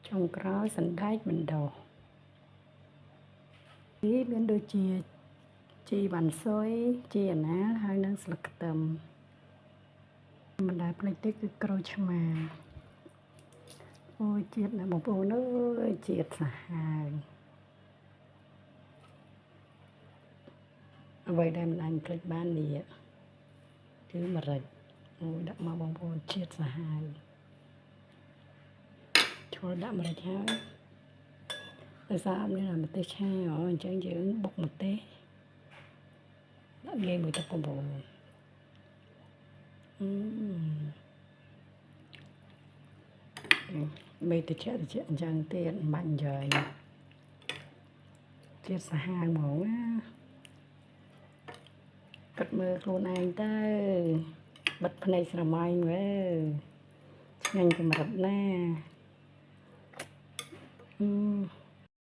ចុងក្រោយសណ្ដែកបណ្ដុះនេះមានដូចជាជីវ៉ាន់ស៊ុយជីអាណាល់ហើយនិងស្លឹកខ្ទឹមមិនដែលភ្លេចទេគឺក្រូចឆ្មាអូយជាតិណាបងប្អូនអើយជាតិសាហាវអ្វីដែលមិនអាចភ្លេចបាននេះគឺម្រេចអូយដាក់មកបងប្អូនជាតិសាហាវឈលដាក់ម្រេចហើយដោយសារអត់មានម្ទេសឆាអញ្ចឹងយើងបុកម្ទេសដាក់លាយមួយទឹកបងប្អូនមេតិចអញ្ចឹងទៀតបាញ់យាយជាតិសាហាវហ្មងណាគិតមើលខ្លួនឯងទៅបិទភ្នែកស្រមៃមើលឆ្ងាញ់កម្រិតណា